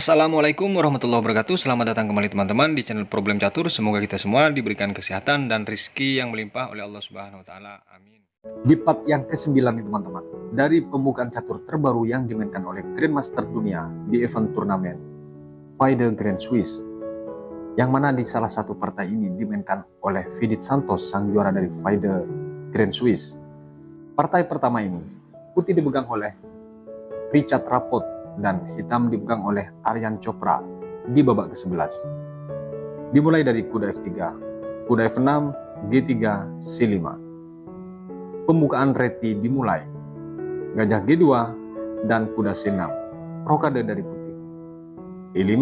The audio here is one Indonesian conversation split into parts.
Assalamualaikum warahmatullahi wabarakatuh. Selamat datang kembali teman-teman di channel Problem Catur. Semoga kita semua diberikan kesehatan dan rezeki yang melimpah oleh Allah Subhanahu wa taala. Amin. Di part yang ke-9 nih teman-teman, dari pembukaan catur terbaru yang dimainkan oleh Grandmaster dunia di event turnamen FIDE Grand Swiss, yang mana di salah satu partai ini dimainkan oleh Vidit Santos, sang juara dari FIDE Grand Swiss. Partai pertama ini putih dipegang oleh Richard Rapot dan hitam dipegang oleh Aryan Chopra di babak ke-11. Dimulai dari kuda F3, kuda F6, G3, C5. Pembukaan reti dimulai. Gajah G2 dan kuda C6. Rokade dari putih. E5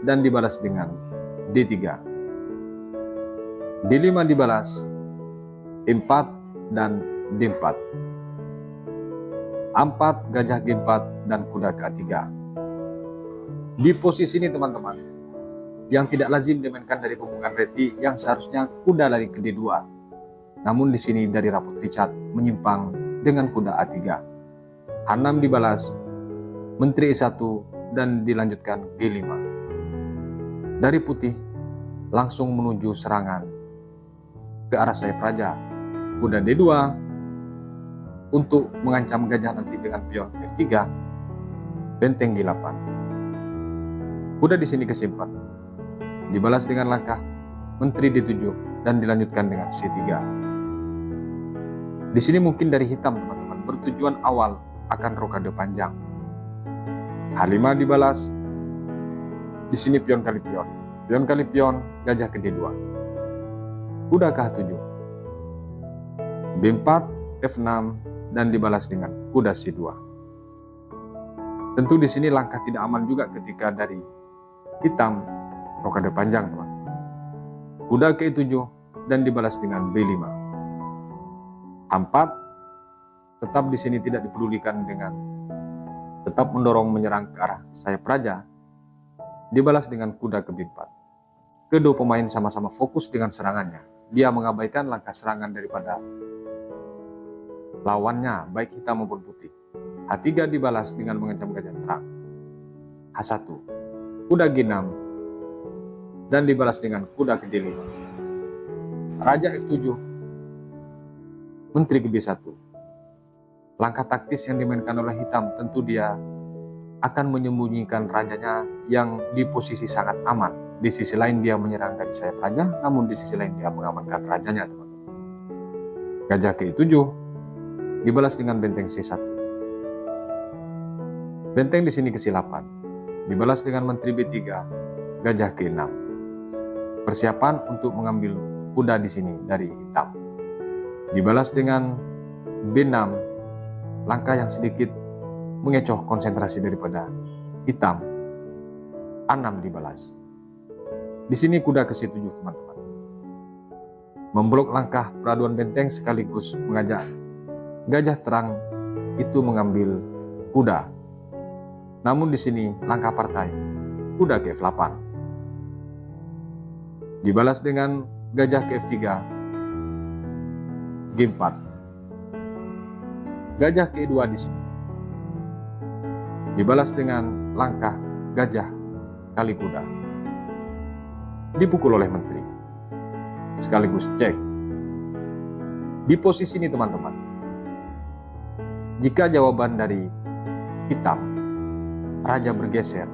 dan dibalas dengan D3. D5 dibalas E4 dan D4. A4, gajah G4 dan kuda K3. Di posisi ini teman-teman, yang tidak lazim dimainkan dari pembukaan reti yang seharusnya kuda lari ke D2. Namun di sini dari Rapot Richard menyimpang dengan kuda A3. H6 dibalas, menteri E1 dan dilanjutkan G5. Dari putih langsung menuju serangan ke arah sayap raja. Kuda D2 untuk mengancam gajah nanti dengan pion F3, benteng G8. Kuda di sini ke C4, dibalas dengan langkah menteri D7 dan dilanjutkan dengan C3. Di sini mungkin dari hitam teman-teman bertujuan awal akan rokade panjang. H5 dibalas, di sini pion kali pion, gajah ke D2. Kuda ke H7, B4, F6 dan dibalas dengan kuda C2. Tentu di sini langkah tidak aman juga ketika dari hitam rokade panjang, teman. Kuda ke E7 dan dibalas dengan B5. A4 tetap di sini tidak dipedulikan dengan tetap mendorong menyerang ke arah sayap raja, dibalas dengan kuda ke B4. Kedua pemain sama-sama fokus dengan serangannya. Dia mengabaikan langkah serangan daripada lawannya, baik hitam maupun putih. H3 dibalas dengan mengancam gajah terang. H1, kuda G6 dan dibalas dengan kuda ke D5. Raja F7, menteri ke B1. Langkah taktis yang dimainkan oleh hitam tentu dia akan menyembunyikan rajanya yang di posisi sangat aman. Di sisi lain dia menyerang dari sayap raja, namun di sisi lain dia mengamankan rajanya, teman-teman. Gajah ke E7 dibalas dengan benteng C1. Benteng di sini ke C8. Dibalas dengan menteri B3, gajah ke E6. Persiapan untuk mengambil kuda di sini dari hitam. Dibalas dengan B6, langkah yang sedikit mengecoh konsentrasi daripada hitam. A6 dibalas. Di sini kuda ke C7, teman-teman. Memblok langkah peraduan benteng sekaligus mengajak gajah terang itu mengambil kuda. Namun di sini langkah partai kuda ke F8. Dibalas dengan gajah ke F3, G4. Gajah ke E2 di sini. Dibalas dengan langkah gajah kali kuda. Dipukul oleh menteri. Sekaligus cek. Di posisi ini teman-teman, jika jawaban dari hitam, raja bergeser,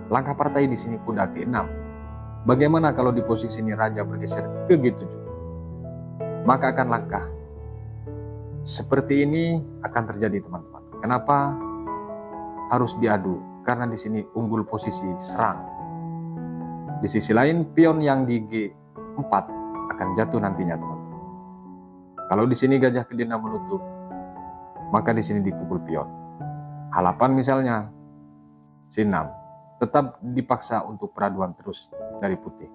langkah partai di sini kuda ke 6. Bagaimana kalau di posisi ini raja bergeser ke G7? Maka akan langkah seperti ini akan terjadi, teman-teman. Kenapa harus diadu? Karena di sini unggul posisi serang. Di sisi lain pion yang di G4 akan jatuh nantinya, teman-teman. Kalau di sini gajah ke D6 menutup, maka di sini dipukul pion. H8 misalnya, C6, tetap dipaksa untuk peraduan terus dari putih.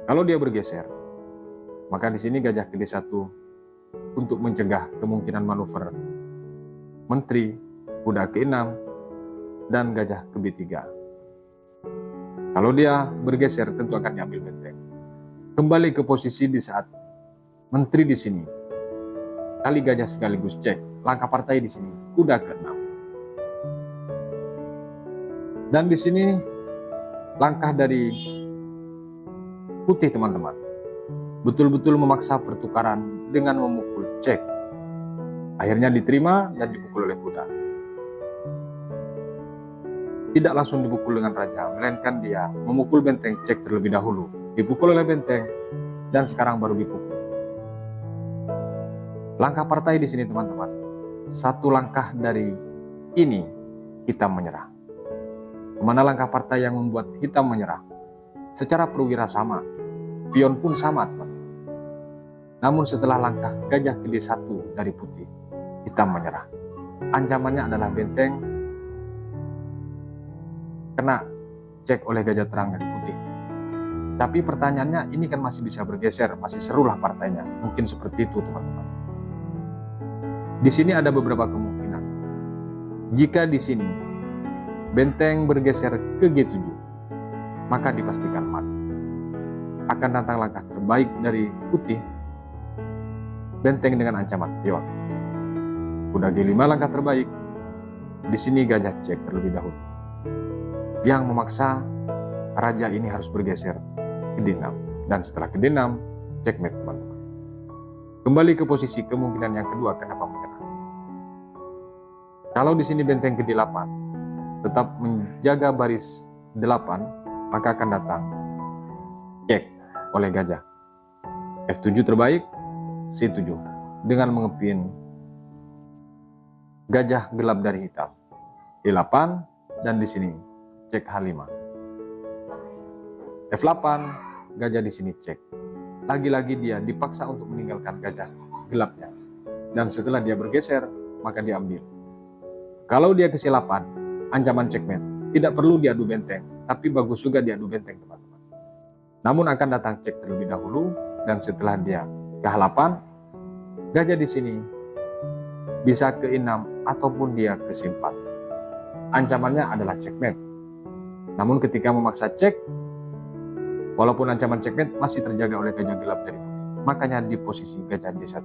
Kalau dia bergeser, maka di sini gajah ke D1 untuk mencegah kemungkinan manuver menteri, kuda ke 6 dan gajah ke B3. Kalau dia bergeser tentu akan diambil benteng. Kembali ke posisi di saat menteri di sini. Kali gajah sekaligus cek. Langkah partai di sini kuda ke-6. Dan di sini langkah dari Putih teman-teman betul-betul memaksa pertukaran dengan memukul cek. Akhirnya diterima dan dipukul oleh kuda. Tidak langsung dipukul dengan raja, melainkan dia memukul benteng cek terlebih dahulu. Dipukul oleh benteng dan sekarang baru dipukul. Langkah partai di sini teman-teman, satu langkah dari ini hitam menyerah. Kemana langkah partai yang membuat hitam menyerah? Secara perwira sama, pion pun sama teman-teman. Namun setelah langkah gajah ke D1 dari Putih, hitam menyerah. Ancamannya adalah benteng kena cek oleh gajah terang dari Putih. Tapi pertanyaannya, ini kan masih bisa bergeser, masih serulah partainya. Mungkin seperti itu teman-teman. Di sini ada beberapa kemungkinan. Jika di sini benteng bergeser ke G7, maka dipastikan mat. Akan datang langkah terbaik dari Putih, benteng dengan ancaman pion. Kuda G5 langkah terbaik. Di sini gajah cek terlebih dahulu, yang memaksa raja ini harus bergeser ke D6. Dan setelah ke D6, checkmate teman-teman. Kembali ke posisi kemungkinan yang kedua, kenapa menyerah. Kalau di sini benteng ke D8 tetap menjaga baris 8, maka akan datang cek oleh gajah. F7 terbaik, C7 dengan mengepin gajah gelap dari hitam. D8 dan di sini cek H5. F8, gajah di sini cek. Lagi-lagi dia dipaksa untuk meninggalkan gajah gelapnya. Dan setelah dia bergeser, maka diambil. Kalau dia ke C8, ancaman checkmate. Tidak perlu diadu benteng, tapi bagus juga diadu benteng teman-teman. Namun akan datang cek terlebih dahulu, dan setelah dia ke H8, gajah di sini bisa ke E6 ataupun dia ke C4. Ancamannya adalah checkmate. Namun ketika memaksa cek, walaupun ancaman checkmate masih terjaga oleh gajah gelap dari Putih. Makanya di posisi gajah D1.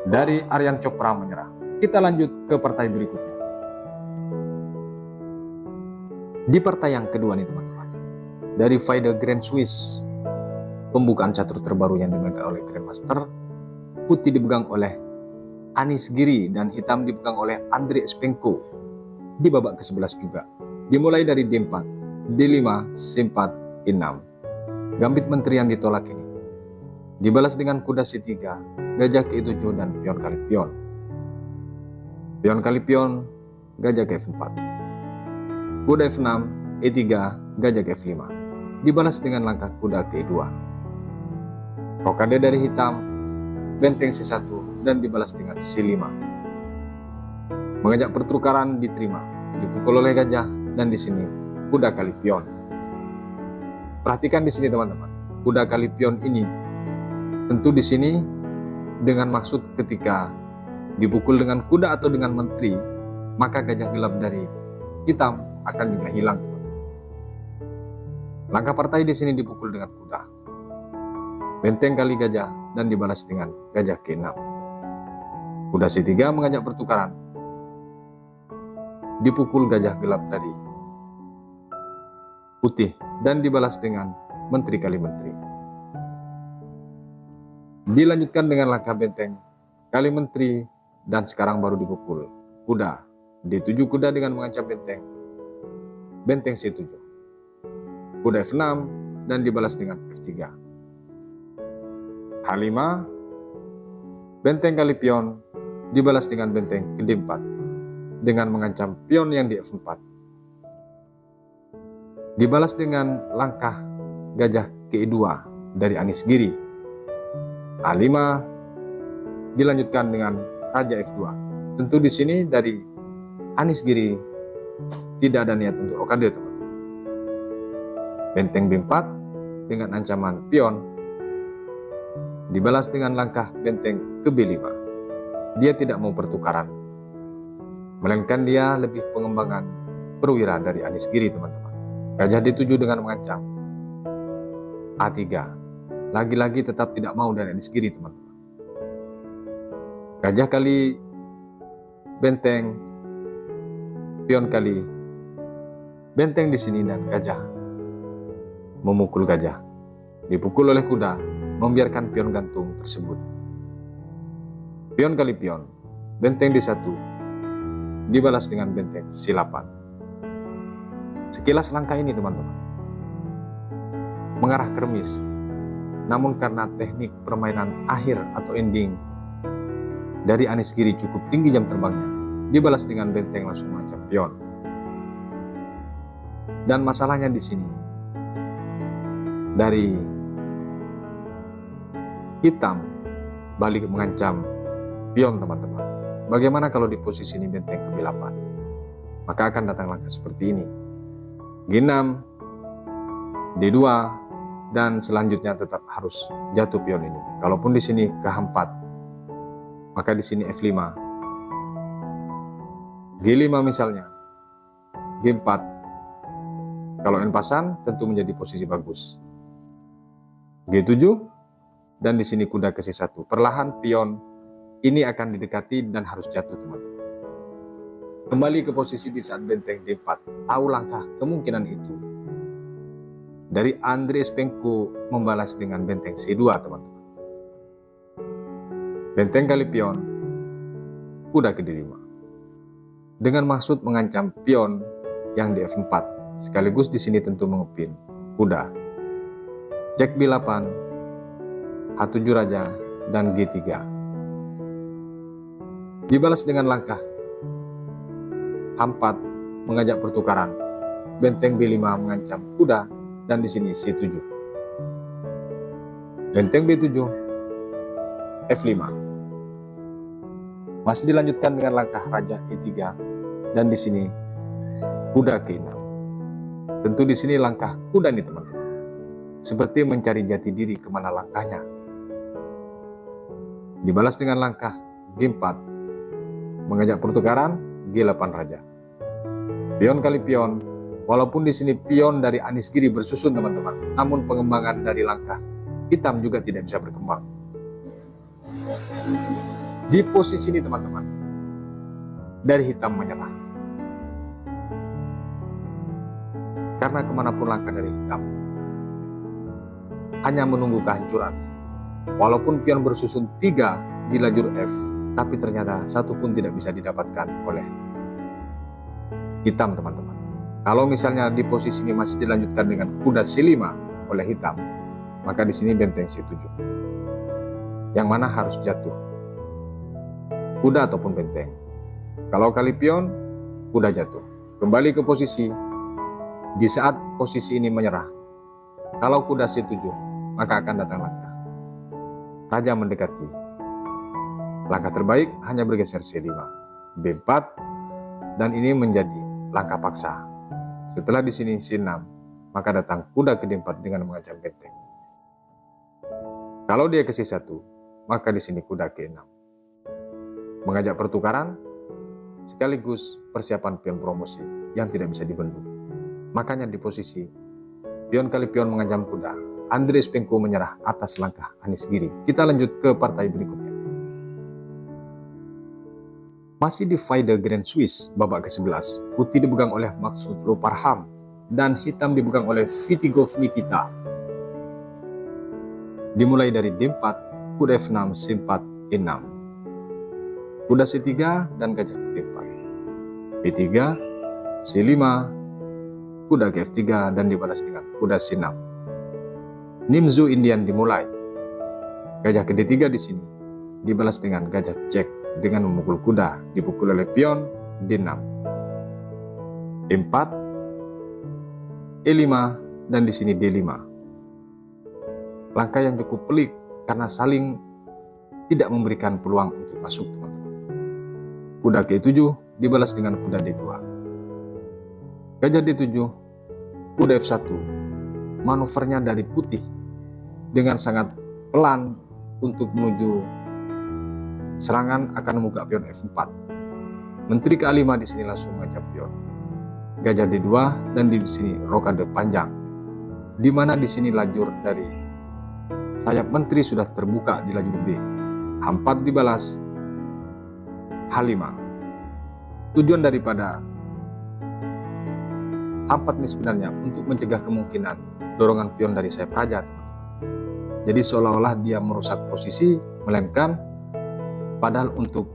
Dari Aryan Chopra menyerah. Kita lanjut ke partai berikutnya. Di partai yang kedua nih teman-teman. Dari FIDE Grand Swiss, pembukaan catur terbaru yang dimegang oleh Grandmaster, Putih dipegang oleh Anies Giri dan hitam dipegang oleh Andrei Spenko di babak ke-11 juga. Dimulai dari D4, D5, C4, E6. Gambit menteri yang ditolak ini dibalas dengan kuda C3, gajah ke E7 dan pion kali pion. Pion kali pion, gajah ke F4. Kuda F6, E3, gajah ke F5. Dibalas dengan langkah kuda ke E2. Rokade dari hitam, benteng C1 dan dibalas dengan C5. Mengajak pertukaran diterima, dipukul oleh gajah dan di sini kuda kali pion. Perhatikan di sini teman-teman, kuda kali pion ini tentu di sini dengan maksud ketika dipukul dengan kuda atau dengan menteri, maka gajah gelap dari hitam akan juga hilang. Langkah partai di sini dipukul dengan kuda, benteng kali gajah dan dibalas dengan gajah ke-6. Kuda C3 mengajak pertukaran, dipukul gajah gelap dari Putih dan dibalas dengan menteri kali menteri. Dilanjutkan dengan langkah benteng kali menteri dan sekarang baru dipukul kuda. D7 kuda dengan mengancam benteng. Benteng C7. Kuda F6 dan dibalas dengan F3. H5. Benteng kali pion dibalas dengan benteng ke D4 dengan mengancam pion yang di F4. Dibalas dengan langkah gajah ke E2 dari Anies Giri. A5 dilanjutkan dengan raja F2. Tentu di sini dari Anies Giri tidak ada niat untuk rokade teman. Benteng B4 dengan ancaman pion dibalas dengan langkah benteng ke B5. Dia tidak mau pertukaran, melainkan dia lebih pengembangan perwira dari Anies Giri teman-teman. Gajah D7 dengan mengancam. A3. Lagi-lagi tetap tidak mau dari Anies Giri teman-teman. Gajah kali benteng, pion kali Benteng di sini dan gajah memukul gajah. Dipukul oleh kuda, membiarkan pion gantung tersebut. Pion kali pion, benteng D1 dibalas dengan benteng C8. Sekilas langkah ini teman-teman mengarah kermis, namun karena teknik permainan akhir atau ending dari Anies Giri cukup tinggi jam terbangnya, dibalas dengan benteng langsung mengancam pion. Dan masalahnya di sini, dari hitam balik mengancam pion teman-teman. Bagaimana kalau di posisi ini benteng ke 8? Maka akan datang langkah seperti ini. G6, D2, dan selanjutnya tetap harus jatuh pion ini. Kalaupun di sini ke 4, maka di sini F5. G5 misalnya. G4. Kalau N pasan tentu menjadi posisi bagus. G7 dan di sini kuda ke C1. Perlahan pion ini akan didekati dan harus jatuh teman-teman. Kembali ke posisi di saat benteng D4. Tahu langkah kemungkinan itu. Dari Andreas Penko membalas dengan benteng C2 teman-teman. Benteng kali pion, kuda ke D5. Dengan maksud mengancam pion yang di F4. Sekaligus di sini tentu mengepin kuda. Cek B8, H7 raja, dan G3. Dibalas dengan langkah H4 mengajak pertukaran. Benteng B5 mengancam kuda dan di sini C7. Benteng B7, F5. Masih dilanjutkan dengan langkah raja E3 dan di sini kuda ke 6. Tentu di sini langkah kuda nih teman-teman. Seperti mencari jati diri kemana langkahnya. Dibalas dengan langkah G4. Mengajak pertukaran G8 raja. Pion kali pion. Walaupun di sini pion dari Anies Giri bersusun teman-teman. Namun pengembangan dari langkah hitam juga tidak bisa berkembang. Di posisi ini teman-teman. Dari hitam menyerah. Karena kemanapun langkah dari hitam hanya menunggu kehancuran. Walaupun pion bersusun 3 di lajur F, tapi ternyata satu pun tidak bisa didapatkan oleh hitam teman-teman. Kalau misalnya di posisi ini masih dilanjutkan dengan kuda C5 oleh hitam, maka di sini benteng C7 yang mana harus jatuh, kuda ataupun benteng. Kalau kali pion, kuda jatuh. Kembali ke posisi. Di saat posisi ini menyerah, kalau kuda C7, maka akan datang langkah raja mendekati. Langkah terbaik hanya bergeser C5, B4, dan ini menjadi langkah paksa. Setelah di sini C6, maka datang kuda ke D4 dengan mengancam benteng. Kalau dia ke C1, maka di sini kuda ke 6. Mengajak pertukaran, sekaligus persiapan pion promosi yang tidak bisa dibendung. Makanya di posisi pion kali pion mengancam kuda, Andreas Penko menyerah atas langkah Anies Giri. Kita lanjut ke partai berikutnya. Masih di Fide Grand Swiss babak ke-11, putih dipegang oleh Maksud Loparham dan hitam dipegang oleh Vitigov Nikita. Dimulai dari D4, kuda F6, C4, E6. Kuda C3 dan gajah ke D4. E3, C5, kuda ke F3 dan dibalas dengan kuda C6. Nimzo Indian dimulai. Gajah ke D3 di sini dibalas dengan gajah cek dengan memukul kuda, dipukul oleh pion D6. E4, E5 dan di sini D5. Langkah yang cukup pelik karena saling tidak memberikan peluang untuk masuk teman-teman. Kuda ke E7 dibalas dengan kuda D2. Gajah D7, kuda F1, manuvernya dari putih dengan sangat pelan untuk menuju serangan akan membuka pion F4. Menteri ke-5 di sini langsung mengajak pion. Gajah D2 dan di sini rokade panjang. Di mana di sini lajur dari sayap menteri sudah terbuka di lajur B. H4 dibalas H5. Tujuan daripada H4 ini sebenarnya untuk mencegah kemungkinan dorongan pion dari sayap raja, teman-teman. Jadi seolah-olah dia merusak posisi, melainkan padahal untuk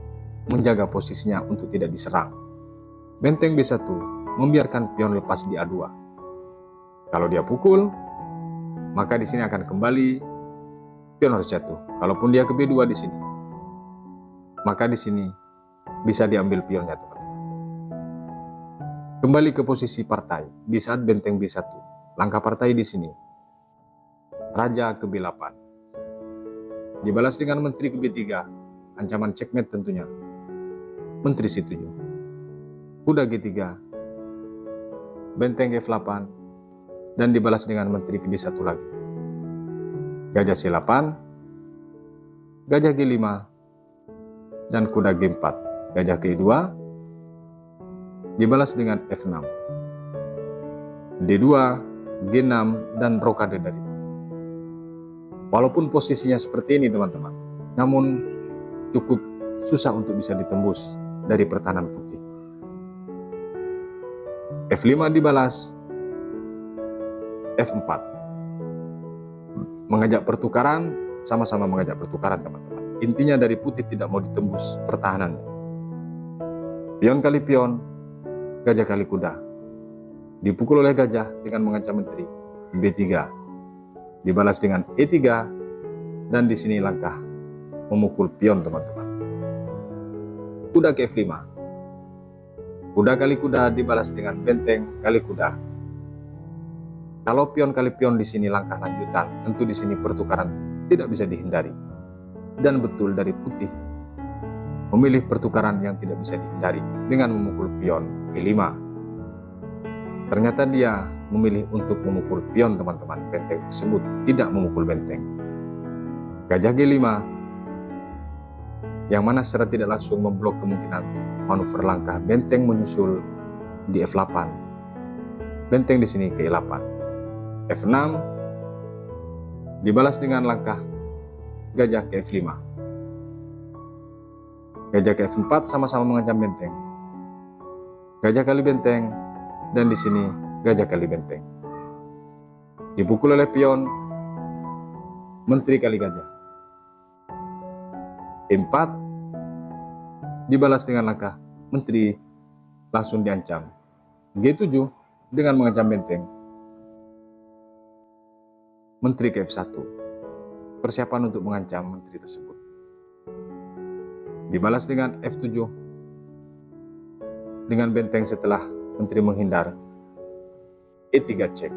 menjaga posisinya untuk tidak diserang. Benteng B1 membiarkan pion lepas di A2. Kalau dia pukul, maka di sini akan kembali pion harus jatuh. Kalaupun dia ke B2 di sini, maka di sini bisa diambil pionnya, teman-teman. Kembali ke posisi partai di saat benteng B1. Langkah partai di sini, raja ke B8. Dibalas dengan menteri ke B3, ancaman checkmate tentunya. Menteri C7. Kuda G3, benteng F8, dan dibalas dengan menteri ke D1 lagi. Gajah C8, gajah G5, dan kuda G4. Gajah G2, dibalas dengan F6. D2, G6, dan rokade dari putih. Walaupun posisinya seperti ini, teman-teman, namun cukup susah untuk bisa ditembus dari pertahanan putih. F5 dibalas, F4. Mengajak pertukaran, sama-sama mengajak pertukaran, teman-teman. Intinya dari putih tidak mau ditembus pertahanannya. Pion kali pion, gajah kali kuda. Dipukul oleh gajah dengan mengancam menteri. B3. Dibalas dengan E3, dan di sini langkah memukul pion, teman-teman. Kuda ke F5. Kuda kali kuda dibalas dengan benteng kali kuda. Kalau pion kali pion di sini langkah lanjutan, tentu di sini pertukaran tidak bisa dihindari. Dan betul dari putih memilih pertukaran yang tidak bisa dihindari dengan memukul pion E5. Ternyata dia memilih untuk memukul pion, teman-teman. Benteng tersebut tidak memukul benteng. Gajah G5, yang mana secara tidak langsung memblok kemungkinan manuver langkah benteng menyusul di F8. Benteng di sini ke E8. F6 dibalas dengan langkah gajah ke F5. Gajah ke F4 sama-sama mengancam benteng. Gajah kali benteng, dan di sini gajah kali benteng. Dipukul oleh pion, menteri kali gajah. E4 dibalas dengan langkah menteri, langsung diancam. G7 dengan mengancam benteng. Menteri ke F1. Persiapan untuk mengancam menteri tersebut. Dibalas dengan F7 dengan benteng setelah menteri menghindar. E3 cek.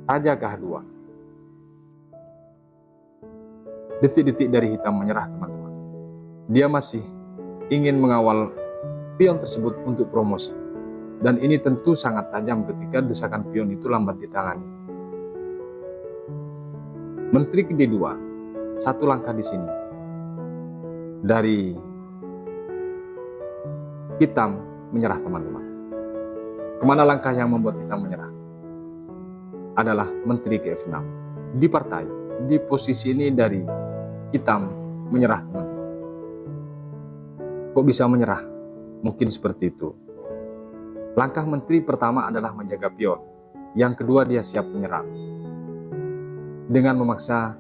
Raja ke H2. Detik-detik dari hitam menyerah, teman-teman. Dia masih ingin mengawal pion tersebut untuk promosi. Dan ini tentu sangat tajam ketika desakan pion itu lambat ditangani. Menteri ke D2, satu langkah di sini. Dari hitam menyerah, teman-teman. Kemana langkah yang membuat hitam menyerah? Adalah menteri ke F6. Di partai, di posisi ini dari hitam menyerah, teman-teman. Kok bisa menyerah? Mungkin seperti itu. Langkah menteri pertama adalah menjaga pion. Yang kedua, dia siap menyerang. Dengan memaksa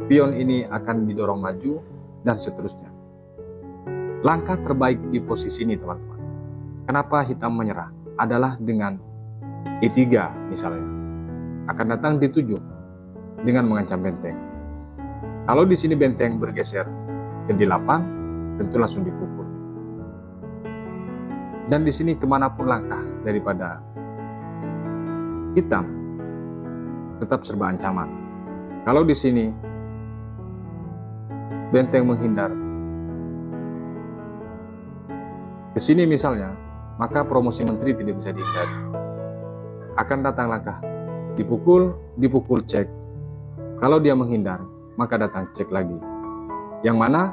pion ini akan didorong maju dan seterusnya. Langkah terbaik di posisi ini, teman-teman. Kenapa hitam menyerah? Adalah dengan E3 misalnya. Akan datang D7 dengan mengancam benteng. Kalau di sini benteng bergeser ke D8, tentu langsung dipukul. Dan di sini kemanapun langkah daripada hitam, tetap serba ancaman. Kalau di sini benteng menghindar ke sini misalnya, maka promosi menteri tidak bisa dihindari. Akan datang langkah dipukul cek. Kalau dia menghindar, maka datang cek lagi. Yang mana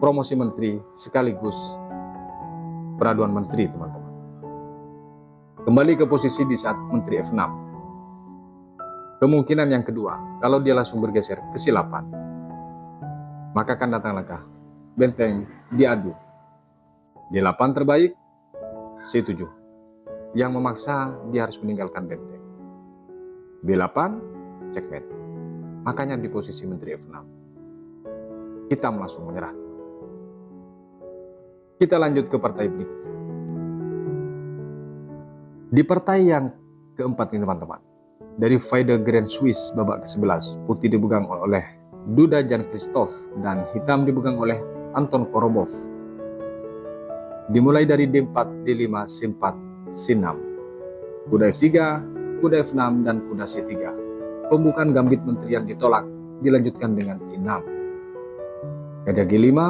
promosi menteri sekaligus peraduan menteri, teman-teman. Kembali ke posisi di saat menteri F6. Kemungkinan yang kedua, kalau dia langsung bergeser ke C8, maka akan datang langkah benteng diadu. D8 terbaik, C7. yang memaksa dia harus meninggalkan benteng. B8, checkmate. Makanya di posisi menteri F6, hitam langsung menyerah. Kita lanjut ke partai berikutnya. Di partai yang keempat ini teman-teman, dari Vaide Grand Swiss babak ke-11, putih dipegang oleh Duda Jan Christoph dan hitam dipegang oleh Anton Korobov. Dimulai dari D4, D5, C4, C6, kuda F3, kuda F6, dan kuda C3. Pembukaan gambit menteri yang ditolak dilanjutkan dengan E6, gajah G5,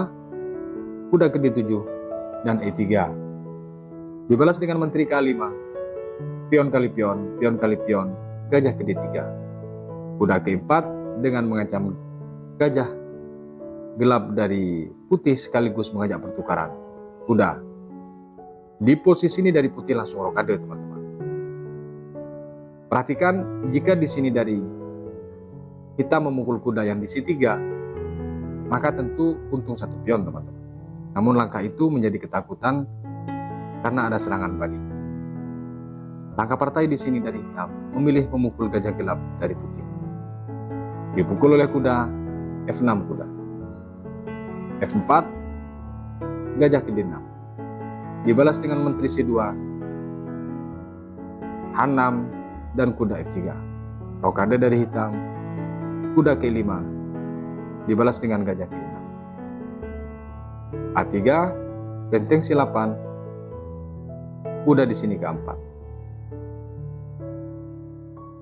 kuda ke D7, dan E3. Dibalas dengan menteri K5, pion kali pion, pion kali pion, gajah ke D3. Kuda ke-4 dengan mengancam gajah gelap dari putih sekaligus mengajak pertukaran kuda. Di posisi ini dari putih langsung rokade teman-teman. Perhatikan jika di sini dari hitam memukul kuda yang di C3, maka tentu untung satu pion teman-teman. Namun langkah itu menjadi ketakutan karena ada serangan balik. Langkah partai di sini dari hitam memilih memukul gajah gelap dari putih. Dipukul oleh kuda F6 kuda. F4, gajah ke D6. Dibalas dengan menteri C2, H6, dan kuda F3. Rokade dari hitam, kuda ke 5, dibalas dengan gajah ke 6. A3, benteng C8, kuda di sini ke 4.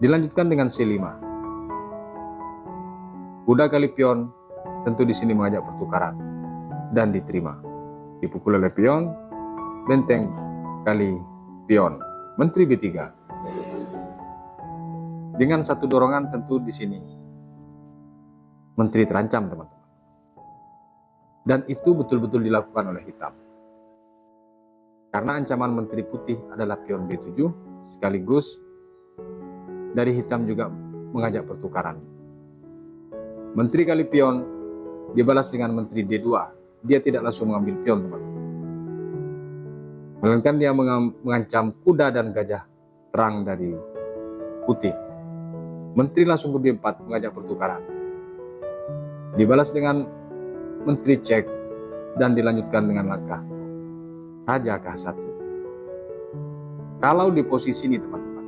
Dilanjutkan dengan C5. Kuda kali pion, tentu di sini mengajak pertukaran dan diterima. Dipukul oleh pion, benteng kali pion, menteri B3. Dengan satu dorongan tentu di sini menteri terancam teman-teman. Dan itu betul-betul dilakukan oleh hitam. Karena ancaman menteri putih adalah pion B7 sekaligus dari hitam juga mengajak pertukaran. Menteri kali pion dibalas dengan menteri D2. Dia tidak langsung mengambil pion teman-teman, melainkan dia mengancam kuda dan gajah terang dari putih. Menteri langsung ke B4 mengajak pertukaran. Dibalas dengan menteri cek dan dilanjutkan dengan langkah raja ke H1. Kalau di posisi ini teman-teman,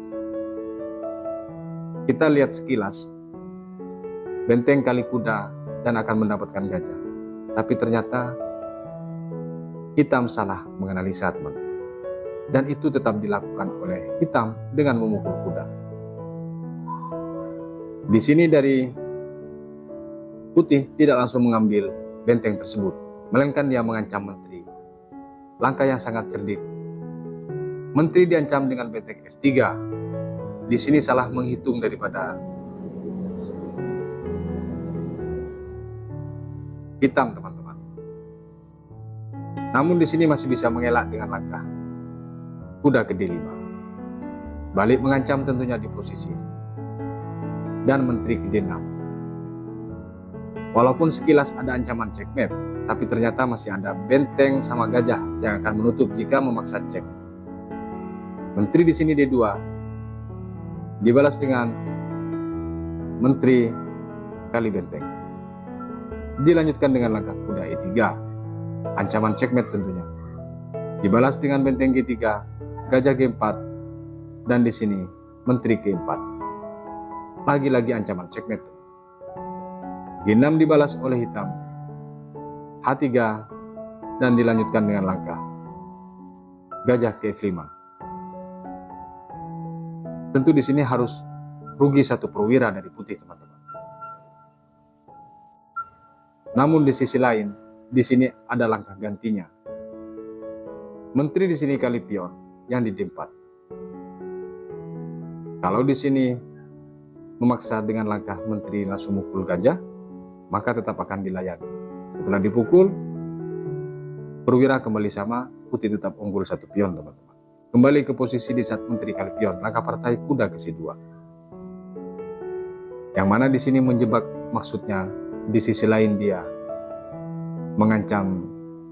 kita lihat sekilas benteng kali kuda dan akan mendapatkan gajah. Tapi ternyata hitam salah menganalisa teman-teman. Dan itu tetap dilakukan oleh hitam dengan memukul kuda. Di sini dari putih tidak langsung mengambil benteng tersebut, melainkan dia mengancam menteri. Langkah yang sangat cerdik. Menteri diancam dengan benteng F3. Di sini salah menghitung daripada hitam teman-teman. Namun di sini masih bisa mengelak dengan langkah kuda ke D5. Balik mengancam tentunya di posisi ini. Dan menteri ke D6. Walaupun sekilas ada ancaman checkmate, tapi ternyata masih ada benteng sama gajah yang akan menutup jika memaksa cek. Menteri di sini D2. Dibalas dengan menteri kali benteng. Dilanjutkan dengan langkah kuda E3. Ancaman checkmate tentunya. Dibalas dengan benteng G3, gajah G4, dan di sini menteri G4. Lagi-lagi ancaman checkmate. G6 dibalas oleh hitam. H3 dan dilanjutkan dengan langkah gajah ke F5. Tentu di sini harus rugi satu perwira dari putih teman-teman. Namun di sisi lain, di sini ada langkah gantinya. Menteri di sini kali pion yang di D4. Kalau di sini memaksa dengan langkah menteri langsung mukul gajah, maka tetap akan dilayani. Setelah dipukul, perwira kembali sama, putih tetap unggul satu pion teman-teman. Kembali ke posisi di saat menteri kali pion, langkah partai kuda ke C2. Yang mana di sini menjebak, maksudnya di sisi lain dia mengancam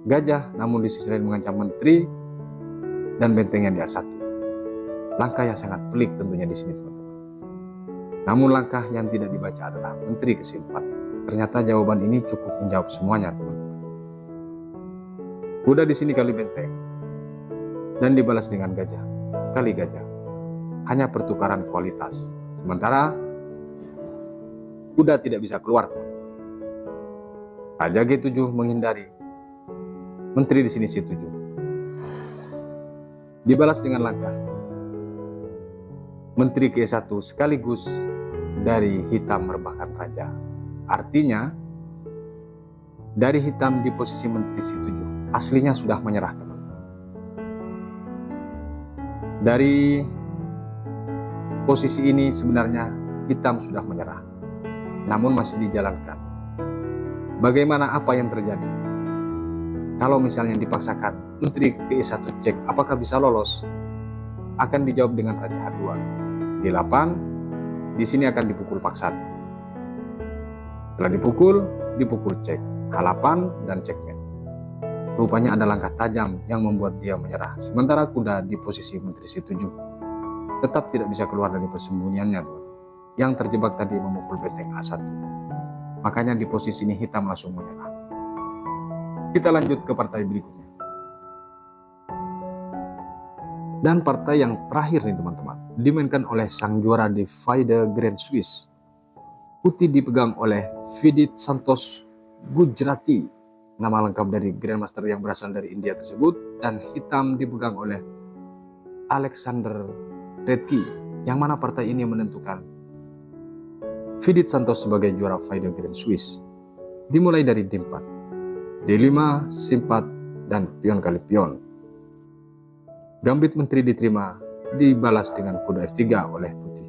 gajah, namun di sisi lain mengancam menteri dan bentengnya di A1. Langkah yang sangat pelik tentunya di sini, teman-teman. Namun langkah yang tidak dibaca adalah menteri keempat. Ternyata jawaban ini cukup menjawab semuanya, teman-teman. Kuda di sini kali benteng dan dibalas dengan gajah kali gajah. Hanya pertukaran kualitas. Sementara kuda tidak bisa keluar, teman-teman. Raja G7 menghindari. Menteri di sini C7. Dibalas dengan langkah menteri ke 1 sekaligus dari hitam merebahkan raja. Artinya dari hitam di posisi menteri C7 aslinya sudah menyerah, teman-teman. Dari posisi ini sebenarnya hitam sudah menyerah, namun masih dijalankan. Bagaimana apa yang terjadi? Kalau misalnya dipaksakan menteri ke 1 cek apakah bisa lolos? Akan dijawab dengan raja H2. G8 di sini akan dipukul paksa. Setelah dipukul cek H8 dan checkmate. Rupanya ada langkah tajam yang membuat dia menyerah. Sementara kuda di posisi menteri C7 tetap tidak bisa keluar dari persembunyiannya. Yang terjebak tadi memukul benteng A1. Makanya di posisi ini hitam langsung menyerah. Kita lanjut ke partai berikutnya. Dan partai yang terakhir nih, teman-teman, dimainkan oleh sang juara di FIDE Grand Swiss. Putih dipegang oleh Vidit Santos Gujrati, nama lengkap dari Grandmaster yang berasal dari India tersebut, dan hitam dipegang oleh Alexander Redki, yang mana partai ini menentukan Vidit Santos sebagai juara FIDE Grand Swiss. Dimulai dari D4, D5, C4, dan pion kali pion. Gambit menteri diterima, dibalas dengan kuda F3 oleh putih.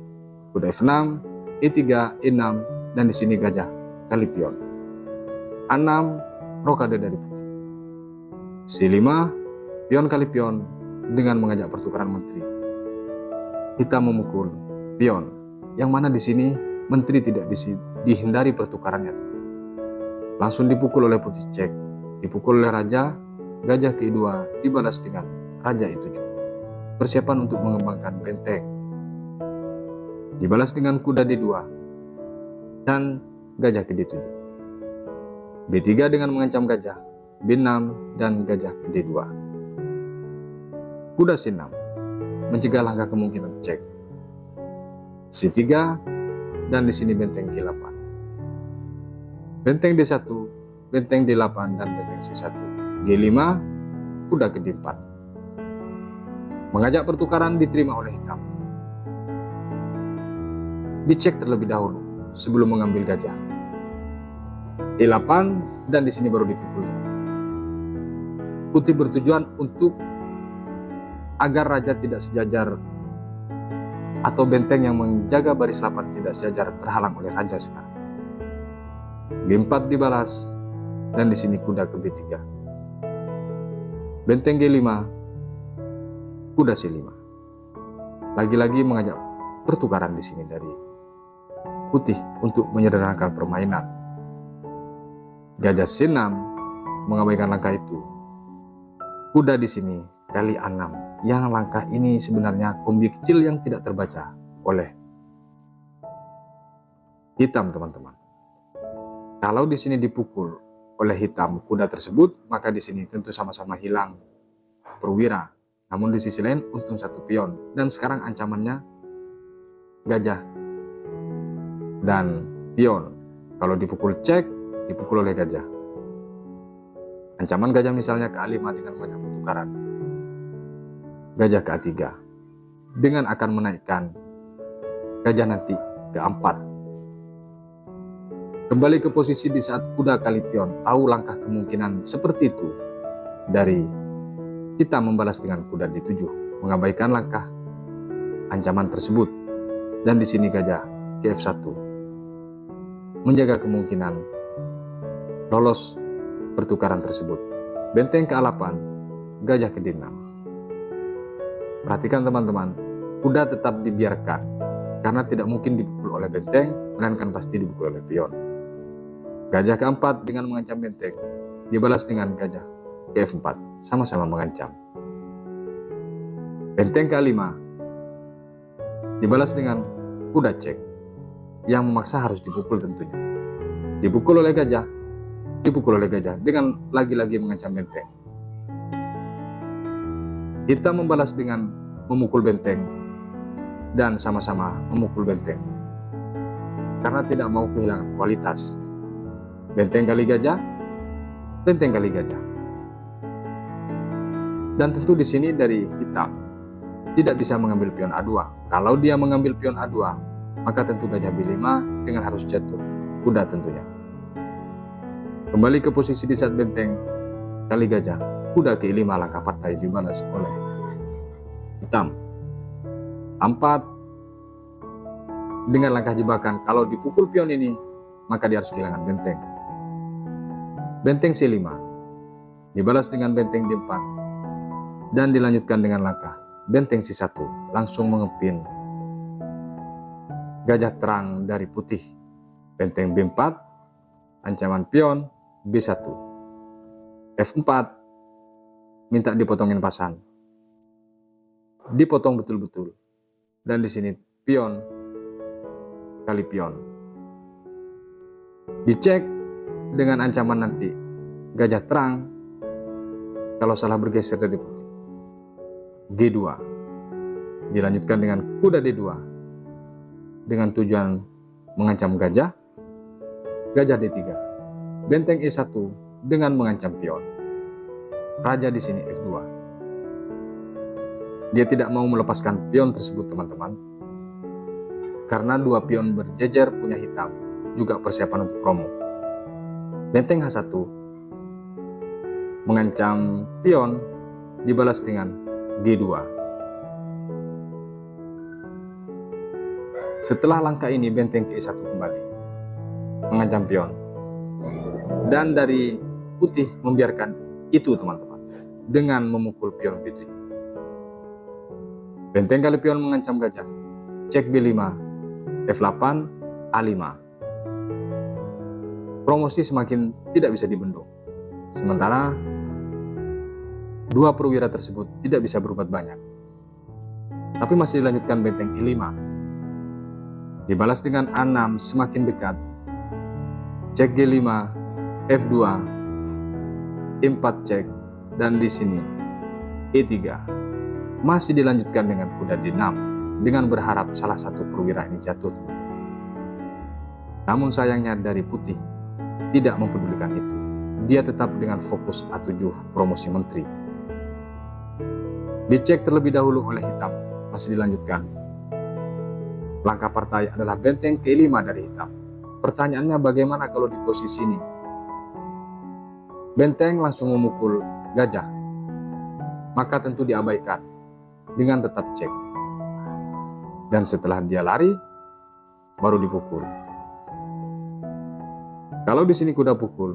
Kuda F6, E3, E6, dan di sini gajah kali pion. A6, rokade dari putih. C5, pion kali pion dengan mengajak pertukaran menteri. Hitam memukul pion, yang mana di sini menteri tidak bisa dihindari pertukarannya. Langsung dipukul oleh putih cek, dipukul oleh raja, gajah ke-2 dibalas dengan raja E7. Persiapan untuk mengembangkan benteng. Dibalas dengan kuda D2 dan gajah ke D7. B3 dengan mengancam gajah, B6 dan gajah ke D2. Kuda C6 mencegah langkah kemungkinan cek. C3 dan di sini benteng G8. Benteng D1, benteng D8 dan benteng C1. G5, kuda ke D4. Mengajak pertukaran diterima oleh hitam. Dicek terlebih dahulu sebelum mengambil gajah. E8 dan di sini baru dipukul. Putih bertujuan untuk agar raja tidak sejajar atau benteng yang menjaga baris 8 tidak sejajar terhalang oleh raja sekarang. G4 dibalas dan di sini kuda ke B3. Benteng G5, kuda C5. Lagi-lagi mengajak pertukaran di sini dari putih untuk menyederhanakan permainan. Gajah C6 mengabaikan langkah itu. Kuda di sini kali A6, yang langkah ini sebenarnya kombi kecil yang tidak terbaca oleh hitam, teman-teman. Kalau di sini dipukul oleh hitam kuda tersebut, maka di sini tentu sama-sama hilang perwira. Namun di sisi lain untung satu pion, dan sekarang ancamannya gajah dan pion. Kalau dipukul cek, dipukul oleh gajah. Ancaman gajah misalnya ke A5 dengan banyak pertukaran. Gajah ke A3 dengan akan menaikkan gajah nanti ke A4. Kembali ke posisi di saat kuda kali pion, tahu langkah kemungkinan seperti itu dari kita membalas dengan kuda D7, mengabaikan langkah ancaman tersebut, dan di sini gajah ke F1, menjaga kemungkinan lolos pertukaran tersebut. Benteng ke A8, gajah ke D6. Perhatikan teman-teman, kuda tetap dibiarkan karena tidak mungkin dipukul oleh benteng, melainkan pasti dipukul oleh pion. Gajah ke-4 dengan mengancam benteng, dibalas dengan gajah ke F4, sama-sama mengancam. Benteng ke-5 Dibalas dengan kuda cek yang memaksa harus dipukul tentunya. Dipukul oleh gajah dengan lagi-lagi mengancam benteng. Hitam membalas dengan memukul benteng dan sama-sama memukul benteng karena tidak mau kehilangan kualitas. Benteng kali gajah, benteng kali gajah. Dan tentu di sini dari hitam tidak bisa mengambil pion A2. Kalau dia mengambil pion A2, maka tentu gajah B5 dengan harus jatuh kuda tentunya. Kembali ke posisi di saat benteng kali gajah, kuda ke 5 langkah partai dibalas oleh hitam. 4 dengan langkah jebakan, kalau dipukul pion ini maka dia harus kehilangan benteng. Benteng C5 dibalas dengan benteng D4 dan dilanjutkan dengan langkah benteng C1 langsung mengepin gajah terang dari putih. Benteng B4 ancaman pion B1. F4 minta dipotongin pasan. Dipotong betul-betul. Dan di sini pion kali pion. Dicek dengan ancaman nanti gajah terang kalau salah bergeser dari putih. G2. Dilanjutkan dengan kuda D2 dengan tujuan mengancam gajah. Gajah D3. Benteng E1 dengan mengancam pion. Raja di sini F2. Dia tidak mau melepaskan pion tersebut, teman-teman. Karena 2 pion berjejer punya hitam, juga persiapan untuk promo. Benteng H1 mengancam pion dibalas dengan G2. Setelah langkah ini benteng ke E1 kembali mengancam pion. Dan dari putih membiarkan itu, teman-teman, dengan memukul pion B7. Benteng kali pion mengancam gajah. Cek B5, F8, A5. Promosi semakin tidak bisa dibendung. Sementara 2 perwira tersebut tidak bisa berbuat banyak. Tapi masih dilanjutkan benteng E5. Dibalas dengan A6 semakin dekat. Cek G5, F2, E4 cek, dan di sini E3. Masih dilanjutkan dengan kuda D6 dengan berharap salah satu perwira ini jatuh. Namun sayangnya dari putih tidak mempedulikan itu. Dia tetap dengan fokus A7 promosi menteri. Dicek terlebih dahulu oleh hitam, masih dilanjutkan. Langkah partai adalah benteng ke-5 dari hitam. Pertanyaannya bagaimana kalau di posisi ini? Benteng langsung memukul gajah, maka tentu diabaikan dengan tetap cek. Dan setelah dia lari, baru dipukul. Kalau di sini kuda pukul,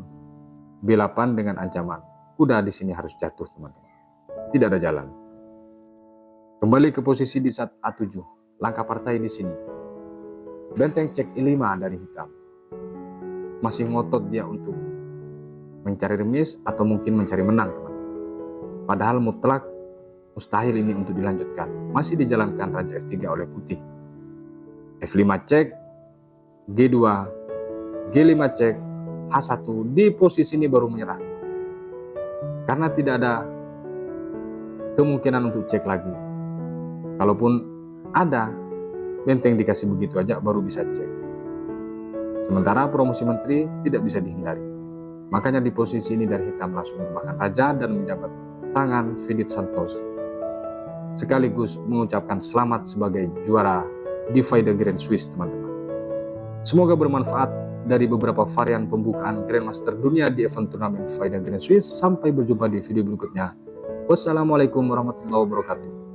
B8 dengan ancaman. Kuda di sini harus jatuh, teman-teman. Tidak ada jalan. Kembali ke posisi di saat A7. Langkah partai di sini. Benteng cek I5 dari hitam. Masih ngotot dia untuk mencari remis atau mungkin mencari menang, teman-teman. Padahal mutlak mustahil ini untuk dilanjutkan. Masih dijalankan Raja F3 oleh putih. F5 cek, G2, G5 cek, H1. Di posisi ini baru menyerah. Karena tidak ada kemungkinan untuk cek lagi. Kalaupun ada, benteng dikasih begitu aja baru bisa cek. Sementara promosi menteri tidak bisa dihindari. Makanya di posisi ini dari hitam langsung merupakan raja dan menjabat tangan Fidit Santos. Sekaligus mengucapkan selamat sebagai juara di FIDE Grand Swiss, teman-teman. Semoga bermanfaat dari beberapa varian pembukaan Grandmaster dunia di event turnamen FIDE Grand Swiss. Sampai berjumpa di video berikutnya. Wassalamualaikum warahmatullahi wabarakatuh.